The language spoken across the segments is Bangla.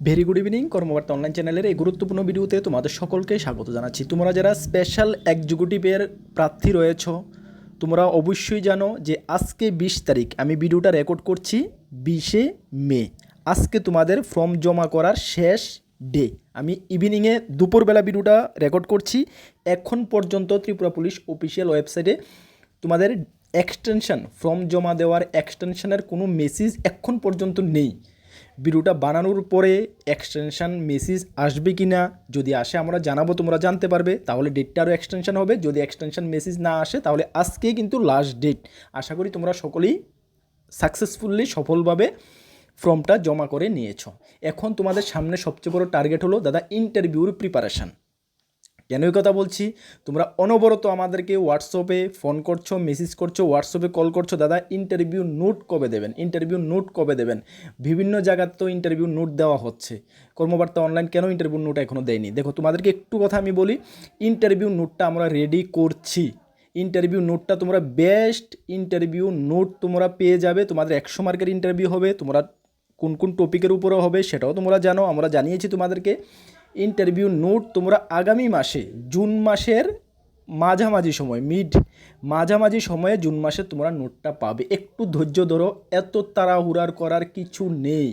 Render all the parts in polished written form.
Very good evening. কর্মবার্তা অনলাইন চ্যানেলের এই গুরুত্বপূর্ণ ভিডিওতে তোমাদের সকলকে স্বাগত জানাচ্ছি। তোমরা যারা স্পেশাল এক্সিকিউটিভের প্রার্থী রয়েছ, তোমরা অবশ্যই জানো যে আজকে 20 তারিখ, আমি ভিডিওটা রেকর্ড করছি 20শে মে। আজকে তোমাদের ফর্ম জমা করার শেষ ডে। আমি ইভিনিংয়ে দুপুরবেলা ভিডিওটা রেকর্ড করছি। এখন পর্যন্ত ত্রিপুরা পুলিশ অফিসিয়াল ওয়েবসাইটে তোমাদের এক্সটেনশন, ফর্ম জমা দেওয়ার এক্সটেনশনের কোনো মেসেজ এখন পর্যন্ত নেই। ভিডিওটা বানানোর পরে এক্সটেনশন মেসেজ আসবে কি না, যদি আসে আমরা জানাবো, তোমরা জানতে পারবে, তাহলে ডেটটা আরও এক্সটেনশন হবে। যদি এক্সটেনশন মেসেজ না আসে তাহলে আজকেই কিন্তু লাস্ট ডেট। আশা করি তোমরা সকলেই সাকসেসফুলি সফলভাবে ফর্মটা জমা করে নিয়েছো। এখন তোমাদের সামনে সবচেয়ে বড় টার্গেট হলো দাদা ইন্টারভিউর প্রিপারেশান। কেন এই কথা বলছি? তোমরা অনবরত আমাদেরকে হোয়াটসঅ্যাপে ফোন করছো, মেসেজ করছো, হোয়াটসঅ্যাপে কল করছো, দাদা ইন্টারভিউ নোট কবে দেবেন, ইন্টারভিউ নোট কবে দেবেন। বিভিন্ন জায়গায় তো ইন্টারভিউ নোট দেওয়া হচ্ছে। কর্মবার্তা অনলাইন কেন ইন্টারভিউ নোট এখনও দেয়নি? দেখো, তোমাদেরকে একটু কথা আমি বলি, ইন্টারভিউ নোটটা আমরা রেডি করছি। ইন্টারভিউ নোটটা তোমরা বেস্ট ইন্টারভিউ নোট তোমরা পেয়ে যাবে। তোমাদের 100 মার্কের ইন্টারভিউ হবে। তোমরা কোন কোন টপিকের উপরে হবে সেটাও তোমরা জানো, আমরা জানিয়েছি তোমাদেরকে। ইন্টারভিউ নোট তোমরা আগামী মাসে, জুন মাসের মাঝামাঝি সময়, মাঝামাঝি সময়ে জুন মাসে তোমরা নোটটা পাবে। একটু ধৈর্য ধরো, এত তাড়াহুড়ার করার কিছু নেই।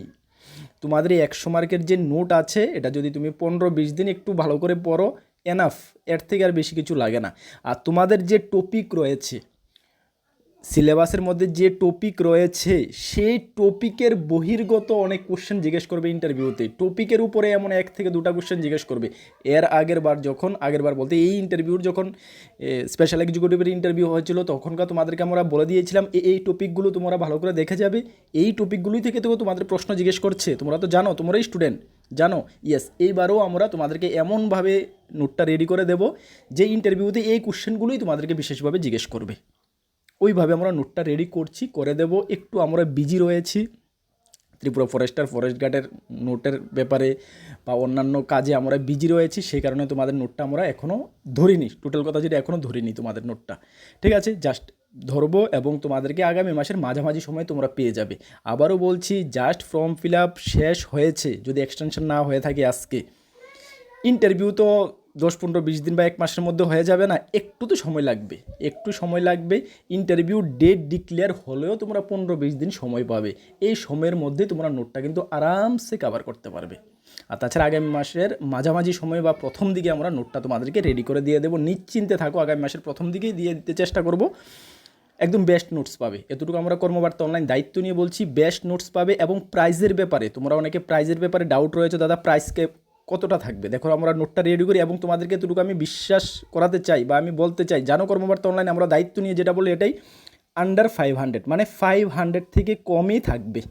তোমাদের এই 100 মার্কের যে নোট আছে, এটা যদি তুমি 15-20 দিন একটু ভালো করে পড়ো, এনাফ, এর থেকে আর বেশি কিছু লাগে না। আর তোমাদের যে টপিক রয়েছে, সিলেবাসের মধ্যে যে টপিক রয়েছে, সেই টপিকের বহির্গত অনেক কোশ্চেন জিজ্ঞেস করবে ইন্টারভিউতে। টপিকের উপরে এমন 1 থেকে 2টা কোশ্চেন জিজ্ঞেস করবে। আগের বার বলতে এই ইন্টারভিউর যখন স্পেশাল এক্সিকিউটিভের ইন্টারভিউ হয়েছিল, তখনকার তোমাদেরকে আমরা বলে দিয়েছিলাম এই টপিকগুলো তোমরা ভালো করে দেখে যাবে। এই টপিকগুলোই থেকে তো তোমাদের প্রশ্ন জিজ্ঞেস করছে। তোমরা তো জানো, তোমরাই স্টুডেন্ট, জানো। ইয়েস, এইবারও আমরা তোমাদেরকে এমনভাবে নোটটা রেডি করে দেব যে ইন্টারভিউতে এই কোশ্চেনগুলোই তোমাদেরকে বিশেষভাবে জিজ্ঞেস করবে। ওইভাবে আমরা নোটটা রেডি করছি, করে দেব। একটু আমরা বিজি রয়েছি ত্রিপুরা ফরেস্ট গার্ডের নোটের ব্যাপারে বা অন্যান্য কাজে আমরা বিজি রয়েছি, সেই কারণে তোমাদের নোটটা আমরা এখনও ধরিনি। টোটাল কথা যেটা, এখনও ধরিনি তোমাদের নোটটা। ঠিক আছে, জাস্ট ধরবো এবং তোমাদেরকে আগামী মাসের মাঝামাঝি সময় তোমরা পেয়ে যাবে। আবারও বলছি, জাস্ট ফর্ম ফিল আপ শেষ হয়েছে, যদি এক্সটেনশন না হয়ে থাকে আজকে। ইন্টারভিউ তো 10-15-20 দিন বা 1 মাসের মধ্যে হয়ে যাবে না, একটু তো সময় লাগবে, একটু সময় লাগবে। ইন্টারভিউ ডেট ডিক্লেয়ার হলেও তোমরা 15-20 দিন সময় পাবে। এই সময়ের মধ্যে তোমরা নোটটা কিন্তু আরামসে কভার করতে পারবে। আর তাছাড়া আগামী মাসের মাঝামাঝি সময় বা প্রথম দিকে আমরা নোটটা তোমাদেরকে রেডি করে দিয়ে দেবো। নিশ্চিন্তে থাকো, আগামী মাসের প্রথম দিকেই দিয়ে দিতে চেষ্টা করব। একদম বেস্ট নোটস পাবে, এতটুকু আমরা কর্মবার্তা অনলাইন দায়িত্ব নিয়ে বলছি। বেস্ট নোটস পাবে। এবং প্রাইজের ব্যাপারে তোমরা অনেকে প্রাইজের ব্যাপারে ডাউট রয়েছে, দাদা প্রাইসকে কতটা থাকবে। দেখো, আমরা নোটটা রেডি করি এবং তোমাদেরকে এতটুকু আমি বিশ্বাস করাতে চাই বা আমি বলতে চাই, জানো কর্মবার্তা অনলাইন আমরা দায়িত্ব নিয়ে যেটা বলি এটাই, আন্ডার 500, মানে 500 থেকে কমই থাকবে।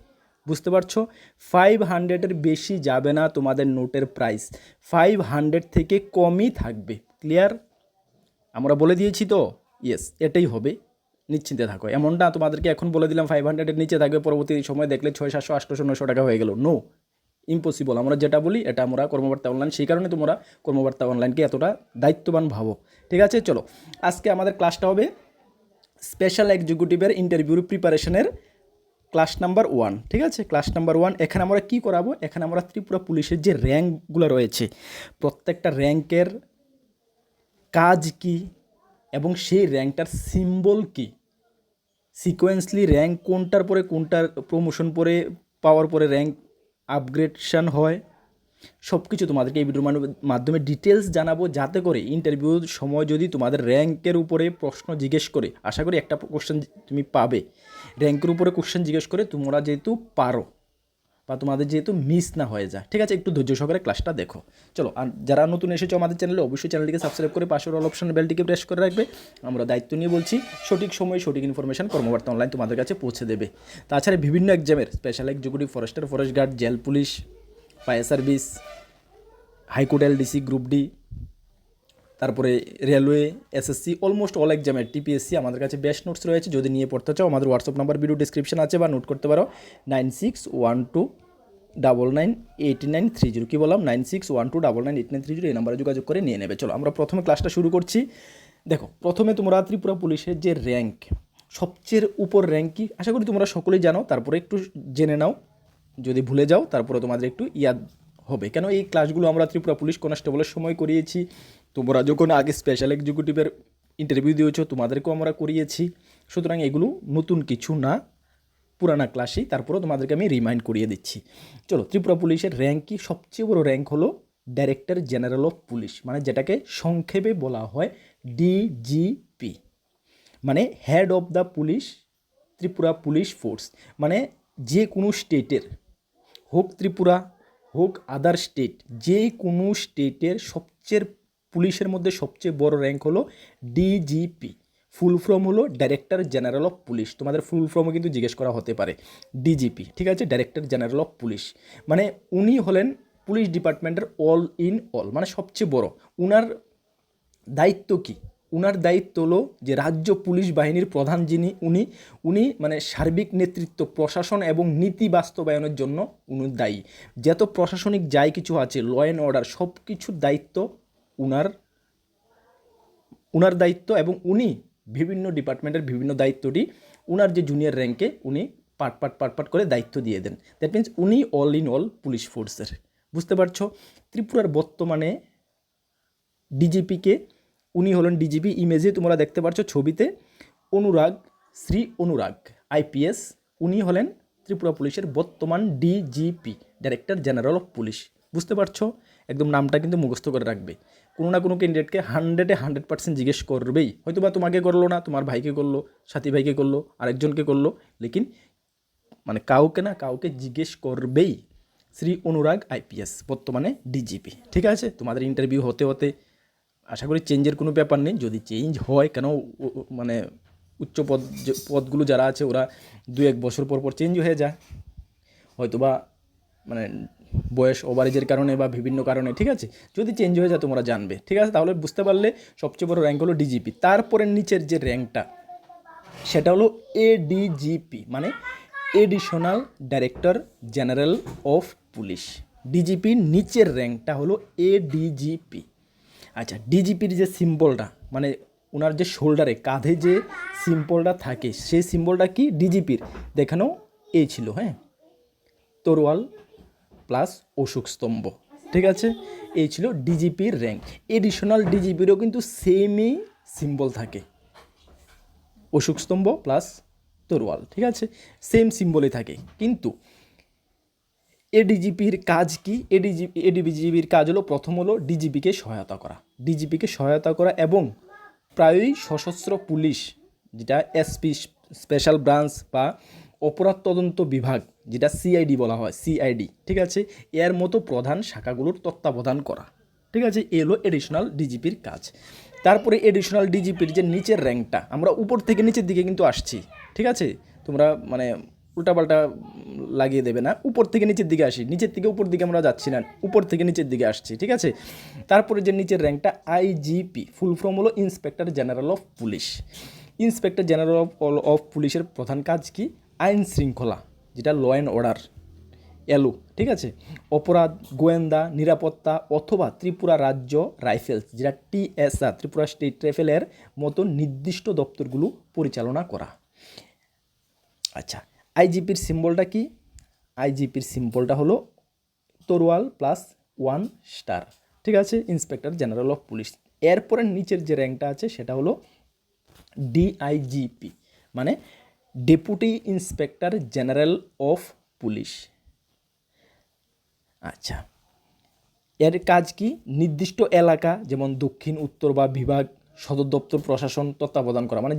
বুঝতে পারছো? 500-এর বেশি যাবে না তোমাদের নোটের প্রাইস, 500 থেকে কমই থাকবে। ক্লিয়ার? আমরা বলে দিয়েছি তো, ইয়েস, এটাই হবে, নিশ্চিন্তে থাকো। এমনটা তোমাদেরকে এখন বলে দিলাম 500-এর নিচে থাকবে, পরবর্তী সময় দেখলে 600, 700, 800, 900 টাকা হয়ে গেল। No, impossible. আমরা যেটা বলি এটা আমরা কর্মবার্তা অনলাইন, সেই কারণে তোমরা কর্মবার্তা অনলাইনকে এতটা দায়িত্ববান ভাবো। ঠিক আছে, চলো আজকে আমাদের ক্লাসটা হবে স্পেশাল এক্সিকিউটিভের ইন্টারভিউর প্রিপারেশনের ক্লাস নাম্বার 1। ঠিক আছে, ক্লাস নাম্বার 1। এখানে আমরা কি করাবো? এখানে আমরা ত্রিপুরা পুলিশের যে র্যাঙ্কগুলো রয়েছে, প্রত্যেকটা র্যাঙ্কের কাজ কি এবং সেই র্যাঙ্কটার সিম্বল কি, সিকোয়েন্সলি র্যাঙ্ক কোনটার পরে কোনটার প্রমোশন পরে পাওয়ার পরে র্যাঙ্ক আপগ্রেডশন হয়, সব কিছু তোমাদেরকে এই ভিডিওর মাধ্যমে ডিটেলস জানাবো, যাতে করে ইন্টারভিউর সময় যদি তোমাদের র্যাঙ্কের উপরে প্রশ্ন জিজ্ঞেস করে, আশা করি একটা কোশ্চেন তুমি পাবে, র্যাঙ্কের উপরে কোশ্চেন জিজ্ঞেস করে তোমরা যেহেতু পারো বা তোমাদের যেহেতু মিস না হয়ে যায়। ঠিক আছে, একটু ধৈর্য সহকারে ক্লাসটা দেখো। চলো, আর যারা নতুন এসেছো আমাদের চ্যানেলে, অবশ্যই চ্যানেলটিকে সাবস্ক্রাইব করে পাশের অল অপশন বেলটিকে প্রেস করে রাখবে। আমরা দায়িত্ব নিয়ে বলছি, সঠিক সময় সঠিক ইনফরমেশন কর্মবার্তা অনলাইন তোমাদের কাছে পৌঁছে দেবে। তাছাড়া বিভিন্ন এক্সামের special executive, forest guard, jail police, fire service, high court LDC, group D, তারপরে রেলওয়ে, এসএসসি, অলমোস্ট অল এক্সামের, টিপিএসসি, আমাদের কাছে বেস্ট নোটস রয়েছে। যদি নিয়ে পড়তে চাও, আমাদের হোয়াটসঅ্যাপ নাম্বার ভিডিও ডিসক্রিপশন আছে, বা নোট করতে পারো 9612998930। কী বললাম? 9612998930, এই নাম্বারে যোগাযোগ করে নিয়ে নেবে। চলো আমরা প্রথমে ক্লাসটা শুরু করছি। দেখো, প্রথমে তোমরা ত্রিপুরা পুলিশের যে র্যাঙ্ক, সবচেয়ে উপর র্যাঙ্ক কি আশা করি তোমরা সকলেই জানো, তারপরে একটু জেনে নাও। যদি ভুলে যাও তারপরে তোমাদের একটু হবে। কেন এই ক্লাসগুলো আমরা ত্রিপুরা পুলিশ কনস্টেবলের সময় করিয়েছি, তোমরা যখন আগে স্পেশাল এক্সিকিউটিভের ইন্টারভিউ দিয়েছো তোমাদেরকেও আমরা করিয়েছি। সুতরাং এগুলো নতুন কিছু না, পুরানা ক্লাসেই, তারপরেও তোমাদেরকে আমি রিমাইন্ড করিয়ে দিচ্ছি। চলো, ত্রিপুরা পুলিশের র্যাঙ্ক কি? সবচেয়ে বড় র্যাঙ্ক হলো ডাইরেক্টর জেনারেল অফ পুলিশ, মানে যেটাকে সংক্ষেপে বলা হয় ডিজিপি, মানে head of the police Tripura police force. মানে যে কোনো স্টেটের, হোক ত্রিপুরা হোক আদার স্টেট, যে কোনো স্টেটের সবচেয়ে পুলিশের মধ্যে সবচেয়ে বড় র্যাঙ্ক হলো ডিজিপি। ফুল ফর্ম হলো ডাইরেক্টর জেনারেল অফ পুলিশ। তোমাদের ফুল ফর্মও কিন্তু জিজ্ঞেস করা হতে পারে, ডিজিপি, ঠিক আছে, ডাইরেক্টর জেনারেল অফ পুলিশ। মানে উনি হলেন পুলিশ ডিপার্টমেন্টের অল ইন অল, মানে সবচেয়ে বড়। উনার দায়িত্ব কি? উনার দায়িত্ব হলো যে রাজ্য পুলিশ বাহিনীর প্রধান যিনি, উনি মানে সার্বিক নেতৃত্ব, প্রশাসন এবং নীতি বাস্তবায়নের জন্য উনি দায়ী। যত প্রশাসনিক যাই কিছু আছে, ল অ্যান্ড অর্ডার, সব কিছুর দায়িত্ব উনার দায়িত্ব, এবং উনি বিভিন্ন ডিপার্টমেন্টের বিভিন্ন দায়িত্বটি উনার যে জুনিয়র র্যাঙ্কে উনি পাট করে দায়িত্ব দিয়ে দেন। দ্যাট মিনস উনি অল ইন অল পুলিশ ফোর্সের। বুঝতে পারছো? ত্রিপুরার বর্তমানে ডিজিপিকে, উনি হলেন ডিজিপি, ইমেজে তোমরা দেখতে পাচ্ছ ছবিতে, অনুরাগ, শ্রী অনুরাগ আইপিএস, উনি হলেন ত্রিপুরা পুলিশের বর্তমান DGP, director general of police. বুঝতে পারছো? একদম নামটা কিন্তু মুখস্থ করে রাখবে। কোনো না কোনো ক্যান্ডিডেটকে 100% জিজ্ঞেস করবেই, হয়তো বা তোমাকে করলো না, তোমার ভাইকে করলো, সাথী ভাইকে করলো, আরেকজনকে করলো, লেকিন মানে কাউকে না কাউকে জিজ্ঞেস করবেই। শ্রী অনুরাগ আইপিএস বর্তমানে ডিজিপি, ঠিক আছে? তোমাদের ইন্টারভিউ হতে হতে আশা করি চেঞ্জের কোনো ব্যাপার নেই। যদি চেঞ্জ হয়, কেন মানে উচ্চ পদগুলো যারা আছে ওরা 2-1 বছর পর চেঞ্জ হয়ে যায়, হয়তো বা মানে বয়স ওভারেজের কারণে বা বিভিন্ন কারণে, ঠিক আছে? যদি চেঞ্জ হয়ে যায় তোমরা জানবে, ঠিক আছে? তাহলে বুঝতে পারলে সবচেয়ে বড় র্যাঙ্ক হলো ডিজিপি। তারপরে নিচের যে র্যাঙ্কটা সেটা হলো এডিজিপি, মানে additional director general of police. ডিজিপির নিচের র্যাঙ্কটা হলো এডিজিপি। আচ্ছা, ডিজিপির যে সিম্বলটা, মানে ওনার যে শোল্ডারে, কাঁধে যে সিম্বলটা থাকে, সেই সিম্বলটা কি ডিজিপির দেখানো এই ছিল, হ্যাঁ, তরোয়াল প্লাস অশোক স্তম্ভ, ঠিক আছে? এই ছিল ডিজিপির র্যাঙ্ক। এডিশনাল ডিজিপিরও কিন্তু সেমই সিম্বল থাকে, অশোক স্তম্ভ প্লাস তরোয়াল, ঠিক আছে? সেম সিম্বলই থাকে। কিন্তু এডিজিপির কাজ কি? এডিজিপির কাজ হলো, প্রথম হলো ডিজিপিকে সহায়তা করা এবং প্রায়ই সশস্ত্র পুলিশ, যেটা এসপি স্পেশাল ব্রাঞ্চ বা অপরাধ তদন্ত বিভাগ, যেটা সিআইডি বলা হয়, সিআইডি, ঠিক আছে, এর মতো প্রধান শাখাগুলোর তত্ত্বাবধান করা, ঠিক আছে? এলো এডিশনাল ডিজিপির কাজ। তারপরে এডিশনাল ডিজিপির যে নিচের র্যাঙ্কটা, আমরা উপর থেকে নিচের দিকে কিন্তু আসছি, ঠিক আছে? তোমরা মানে উল্টাপাল্টা লাগিয়ে দেবে না, উপর থেকে নিচের দিকে আসি, নিচের থেকে উপর দিকে আমরা যাচ্ছি না, উপর থেকে নিচের দিকে আসছি, ঠিক আছে? তারপরে যে নিচের র্যাঙ্কটা আইজিপি, ফুল ফর্ম হলো inspector general of police. Inspector general of পুলিশের প্রধান কাজ কি? আইন শৃঙ্খলা, যেটা ল অ্যান্ড অর্ডার, এলও, ঠিক আছে, অপরাধ, গোয়েন্দা, নিরাপত্তা অথবা ত্রিপুরা রাজ্য রাইফেলস, যেটা টিএসআর, ত্রিপুরা স্টেট রাইফেলের মতো নির্দিষ্ট দপ্তরগুলো পরিচালনা করা। আচ্ছা, আইজিপির সিম্বলটা কি? আইজিপির সিম্বলটা হলো তরোয়াল প্লাস 1 স্টার, ঠিক আছে, ইন্সপেক্টর জেনারেল অফ পুলিশ। এরপরে নিচের যে র্যাঙ্কটা আছে সেটা হলো ডিআইজিপি, মানে deputy inspector general of police. আচ্ছা, এর কাজ কি? নির্দিষ্ট এলাকা, যেমন দক্ষিণ, উত্তর বা বিভাগ, সদর দপ্তর, প্রশাসন তত্ত্বাবধান করা, মানে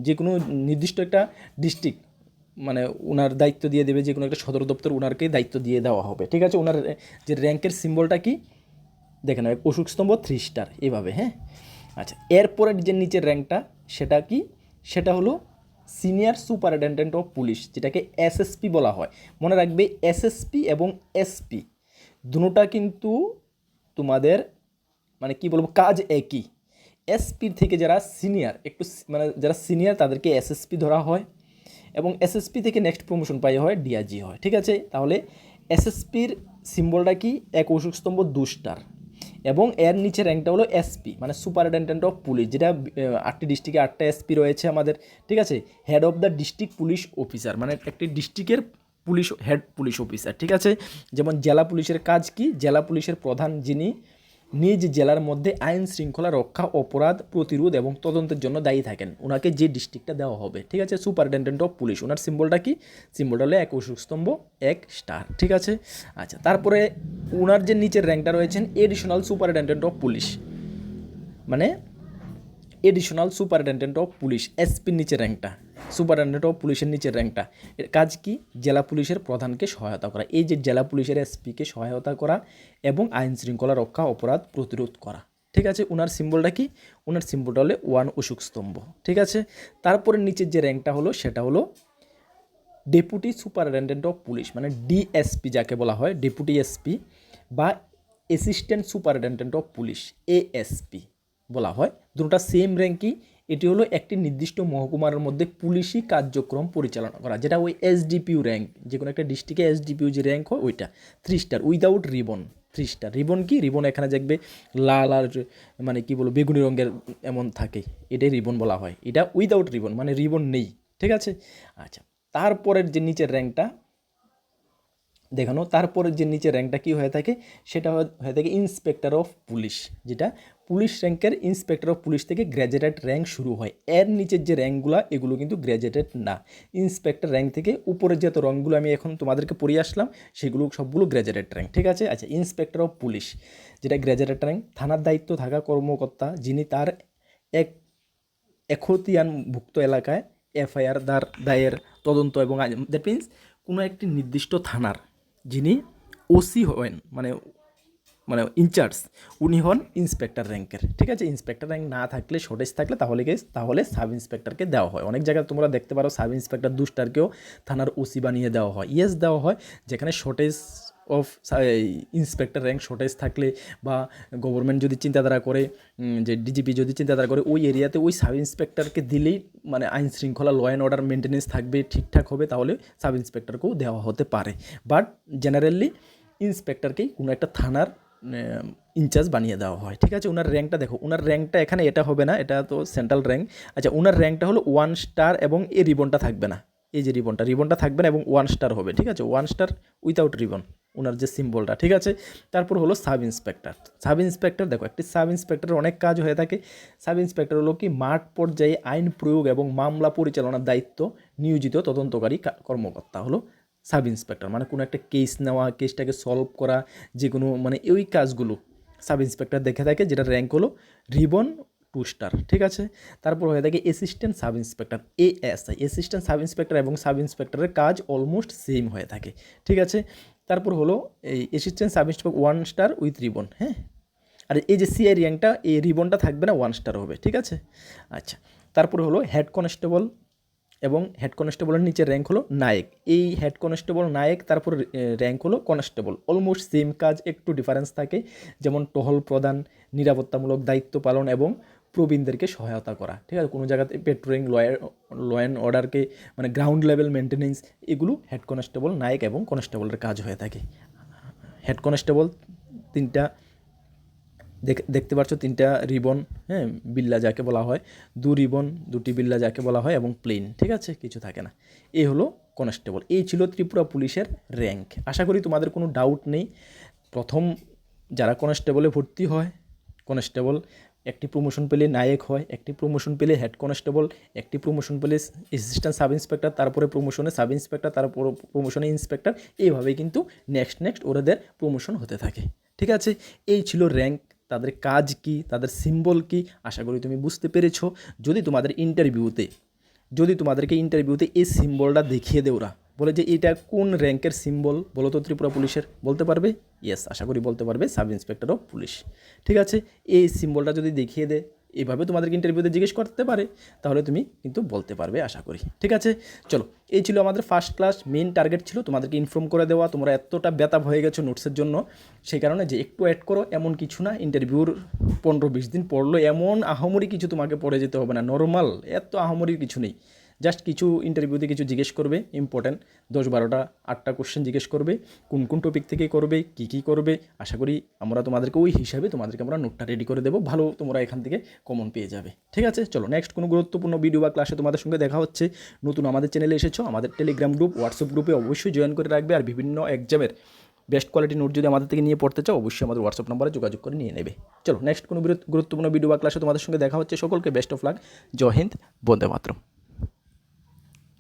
যে কোনো নির্দিষ্ট একটা ডিস্ট্রিক্ট মানে ওনার দায়িত্ব দিয়ে দেবে, যে কোনো একটা সদর দপ্তর ওনারকে দায়িত্ব দিয়ে দেওয়া হবে, ঠিক আছে? ওনার যে র্যাঙ্কের সিম্বলটা কি দেখেন, অশোক স্তম্ভ 3 স্টার, এভাবে, হ্যাঁ। আচ্ছা, এরপরে যে নিচের র্যাঙ্কটা সেটা কি? সেটা হলো সিনিয়র সুপারিনটেন্ডেন্ট অফ পুলিশ, যেটাকে এসএসপি বলা হয়। মনে রাখবে, এসএসপি এবং এসপি দুটোটা কিন্তু তোমাদের মানে কি বলবো, কাজ একই। এসপির থেকে যারা সিনিয়র, একটু মানে যারা সিনিয়র তাদেরকে এসএসপি ধরা হয়, এবং এসএসপি থেকে নেক্সট প্রমোশন পাই হয় ডিআইজি হয়, ঠিক আছে? তাহলে এসএসপির সিম্বলটা কি? এক অশোক স্তম্ভ 2 স্টার, এবং এর নিচে র্যাঙ্কটা হলো এসপি, মানে সুপারিনটেন্ডেন্ট অফ পুলিশ, যেটা 8টি ডিস্ট্রিক্টে 8টা এসপি রয়েছে আমাদের, ঠিক আছে? Head of the district police officer, মানে একটি ডিস্ট্রিক্টের পুলিশ হেড পুলিশ অফিসার, ঠিক আছে। যেমন জেলা পুলিশের কাজ কি, জেলা পুলিশের প্রধান যিনি নিজ জেলার মধ্যে আইন শৃঙ্খলা রক্ষা, অপরাধ প্রতিরোধ এবং তদন্তের জন্য দায়ী থাকেন, ওনাকে যে ডিস্ট্রিক্টটা দেওয়া হবে, ঠিক আছে। সুপারিনটেন্ডেন্ট অফ পুলিশ, ওনার সিম্বলটা কি, সিম্বলটা হলো এক অশোক স্তম্ভ, এক স্টার, ঠিক আছে। আচ্ছা, তারপরে ওনার যে নিচের র্যাঙ্কটা রয়েছেন এডিশনাল সুপারিনটেন্ডেন্ট অফ পুলিশ, মানে এডিশনাল সুপারিনটেন্ডেন্ট অফ পুলিশ, এসপির নিচের র্যাঙ্কটা, সুপারিনটেন্ডেন্ট অফ পুলিশের নিচের র্যাঙ্কটা। এর কাজ কি, জেলা পুলিশের প্রধানকে সহায়তা করা, এই যে জেলা পুলিশের এসপিকে সহায়তা করা এবং আইন শৃঙ্খলা রক্ষা, অপরাধ প্রতিরোধ করা, ঠিক আছে। ওনার সিম্বলটা কি, ওনার সিম্বলটা হলো ওয়ান অশোক স্তম্ভ, ঠিক আছে। তারপরে নিচের যে র্যাঙ্কটা হলো সেটা হলো ডেপুটি সুপারিনটেন্ডেন্ট অফ পুলিশ, মানে ডিএসপি যাকে বলা হয়, ডেপুটি এসপি বা assistant superintendent of police, ASP বলা হয়। দুটোটা সেম র্যাঙ্কই। এটি হলো একটি নির্দিষ্ট মহকুমার মধ্যে পুলিশি কার্যক্রম পরিচালনা করা, যেটা ওই এসডিপিউ র্যাঙ্ক, যে কোনো একটা ডিস্ট্রিক্টে এসডিপিউ যে র্যাঙ্ক হয় ওইটা 3 star without ribbon. 3 star ribbon কি, রিবন এখানে দেখবে লাল আর মানে কি বলবো বেগুনি রঙের এমন থাকে, এটাই রিবন বলা হয়। এটা উইদাউট রিবন মানে রিবন নেই, ঠিক আছে। আচ্ছা, তারপরের যে নিচের র্যাঙ্কটা দেখানো, তারপরের যে নিচের র্যাঙ্কটা কী হয়ে থাকে, সেটা হয়ে থাকে ইন্সপেক্টর অফ পুলিশ, যেটা পুলিশ র্যাঙ্কের ইন্সপেক্টর অফ পুলিশ থেকে গ্র্যাজুয়েটেড র্যাঙ্ক শুরু হয়। এর নিচের যে র্যাঙ্কগুলো এগুলো কিন্তু গ্র্যাজুয়েটেড না, ইন্সপেক্টর র্যাঙ্ক থেকে উপরের যত রঙগুলো আমি এখন তোমাদেরকে পড়িয়ে আসলাম সেগুলো সবগুলো গ্র্যাজুয়েটেড র্যাঙ্ক, ঠিক আছে। আচ্ছা, ইন্সপেক্টর অফ পুলিশ যেটা গ্র্যাজুয়েটেড র্যাঙ্ক, থানার দায়িত্ব থাকা কর্মকর্তা যিনি তার এখতিয়ানভুক্ত এলাকায় এফআইআর দায়ের, তদন্ত এবং দ্যাট মিনস কোনো একটি নির্দিষ্ট থানার যিনি ওসি হন, মানে মানে ইনচার্জ, উনি হন ইন্সপেক্টর র্যাঙ্কের, ঠিক আছে। ইন্সপেক্টর র্যাঙ্ক না থাকলে, শর্টেজ থাকলে তাহলে সাব ইন্সপেক্টরকে দেওয়া হয়। অনেক জায়গায় তোমরা দেখতে পারো সাব ইন্সপেক্টর 2 স্টারকেও থানার ওসি বানিয়ে দেওয়া হয়, ইয়েস দেওয়া হয়। যেখানে shortage of inspector rank shortage থাকলে বা গভর্নমেন্ট যদি চিন্তাধারা করে, যে ডিজিপি যদি চিন্তাধারা করে ওই এরিয়াতে ওই সাব ইন্সপেক্টরকে দিলেই মানে আইন শৃঙ্খলা, ল অ্যান্ড অর্ডার মেনটেন্যান্স থাকবে, ঠিকঠাক হবে, তাহলে সাব ইন্সপেক্টরকেও দেওয়া হতে পারে। বাট জেনারেলি ইন্সপেক্টরকেই কোনো একটা থানার ইনচার্জ বানিয়ে দেওয়া হয়, ঠিক আছে। ওনার র্যাঙ্কটা দেখো, ওনার র্যাঙ্কটা এখানে এটা হবে না, এটা তো সেন্ট্রাল র্যাঙ্ক। আচ্ছা, ওনার র্যাঙ্কটা হলো 1 স্টার এবং এই রিবনটা থাকবে না, এই যে রিবনটা থাকবে না এবং 1 স্টার হবে, ঠিক আছে। 1 স্টার উইথাউট রিবন ওনার যে সিম্বলটা, ঠিক আছে। তারপর হলো সাব ইন্সপেক্টর। সাব ইন্সপেক্টর দেখো, একটি সাব ইন্সপেক্টরের অনেক কাজ হয়ে থাকে। সাব ইন্সপেক্টর হলো কি মাঠ পর্যায়ে আইন প্রয়োগ এবং মামলা পরিচালনার দায়িত্ব নিয়োজিত তদন্তকারী কর্মকর্তা হলো সাব ইন্সপেক্টর, মানে কোনো একটা কেস নেওয়া, কেসটাকে সলভ করা, যে কোনো মানে ওই কাজগুলো সাব ইন্সপেক্টর দেখে থাকে, যেটা র্যাঙ্ক হলো রিবন 2 স্টার, ঠিক আছে। তারপর হয়ে থাকে assistant sub inspector, ASI. Assistant sub inspector এবং সাব ইন্সপেক্টরের কাজ অলমোস্ট সেম হয়ে থাকে, ঠিক আছে। তারপর হলো এই assistant sub inspector 1 star with ribbon, হ্যাঁ। আর এই যে সিআই র্যাঙ্কটা, এই রিবনটা থাকবে না, 1 স্টার হবে, ঠিক আছে। আচ্ছা, তারপর হলো হেড কনস্টেবল এবং হেড কনস্টেবলের নিচে র্যাঙ্ক হলো নায়েক। এই হেড কনস্টেবল, নায়েক, তারপর র্যাঙ্ক হলো কনস্টেবল, অলমোস্ট সেম কাজ, একটু ডিফারেন্স থাকে। যেমন টহল প্রদান, নিরাপত্তামূলক দায়িত্ব পালন এবং প্রবীণদেরকে সহায়তা করা, ঠিক আছে। কোনো জায়গাতে পেট্রোলিং, ল অ্যান্ড অর্ডারকে মানে গ্রাউন্ড লেভেল মেনটেনেন্স, এগুলো হেড কনস্টেবল, নায়েক এবং কনস্টেবলের কাজ হয়ে থাকে। হেড কনস্টেবল 3টা দেখতে পাচ্ছ, 3টা রিবন, হ্যাঁ, বিল্লা যাকে বলা হয়, 2 রিবন, 2টি বিল্লা যাকে বলা হয় এবং প্লেন, ঠিক আছে, কিছু থাকে না। এই হলো কনস্টেবল। এই ছিল ত্রিপুরা পুলিশের র্যাঙ্ক। আশা করি তোমাদের কোনো ডাউট নেই। প্রথম যারা কনস্টেবলে ভর্তি হয়, কনস্টেবল একটি প্রমোশন পেলে নায়েক হয়, একটি প্রমোশন পেলে হেড কনস্টেবল, একটি প্রমোশন পেলে অ্যাসিস্ট্যান্ট সাব ইন্সপেক্টর, তারপরে প্রমোশনে সাব ইন্সপেক্টর, তারপর প্রমোশনে ইন্সপেক্টর, এইভাবেই কিন্তু নেক্সট ওদের প্রমোশন হতে থাকে, ঠিক আছে। এই ছিল র্যাঙ্ক, তাদের কাজ কি, তাদের সিম্বল কি, আশা করি তুমি বুঝতে পেরেছো। যদি তোমাদেরকে ইন্টারভিউতে এই সিম্বলটা দেখিয়ে দেয়, ওরা বলে যে এটা কোন র্যাঙ্কের সিম্বল বলো তো ত্রিপুরা পুলিশের, বলতে পারবে? ইয়েস, আশা করি বলতে পারবে, সাব ইন্সপেক্টর অফ পুলিশ, ঠিক আছে। এই সিম্বলটা যদি দেখিয়ে দেয়, এইভাবে তোমাদেরকে ইন্টারভিউতে জিজ্ঞেস করতে পারে, তাহলে তুমি কিন্তু বলতে পারবে, আশা করি, ঠিক আছে। চলো, এই ছিল আমাদের ফার্স্ট ক্লাস। মেন টার্গেট ছিল তোমাদেরকে ইনফর্ম করে দেওয়া। তোমরা এতটা বেতাব হয়ে গেছো নোটসের জন্য, সেই কারণে যে একটু অ্যাড করো এমন কিছু না। ইন্টারভিউর 15-20 দিন পড়লো, এমন আহামরি কিছু তোমাকে পড়ে যেতে হবে না, নর্মাল, এত আহামরির কিছু নেই। জাস্ট কিছু ইন্টারভিউতে কিছু জিজ্ঞেস করবে ইম্পর্ট্যান্ট 10-12টা 8টা কোশ্চেন জিজ্ঞেস করবে, কোন কোন টপিক থেকে করবে, কী করবে। আশা করি আমরা তোমাদেরকে ওই হিসাবে তোমাদেরকে আমরা নোটটা রেডি করে দেবো, ভালো তোমরা এখান থেকে কমন পেয়ে যাবে। ঠিক আছে, চলো নেক্সট কোনো গুরুত্বপূর্ণ ভিডিও বা ক্লাসে তোমাদের সঙ্গে দেখা হচ্ছে। নতুন আমাদের চ্যানেলে এসেছো, আমাদের টেলিগ্রাম গ্রুপ, হোয়াটসঅ্যাপ গ্রুপে অবশ্যই জয়েন করে রাখবে। আর বিভিন্ন এক্সামের বেস্ট কোয়ালিটি নোট যদি আমাদের থেকে নিয়ে পড়তে চাও, অবশ্যই আমাদের হোয়াটসঅ্যাপ নাম্বারে যোগাযোগ করে নিয়ে নেবে। চলো নেক্সট কোনো গুরুত্বপূর্ণ ভিডিও বা ক্লাসে তোমাদের সঙ্গে দেখা হচ্ছে। সকলকে বেস্ট অফ লাক। জয় হিন্দ, বন্দে মাতরম।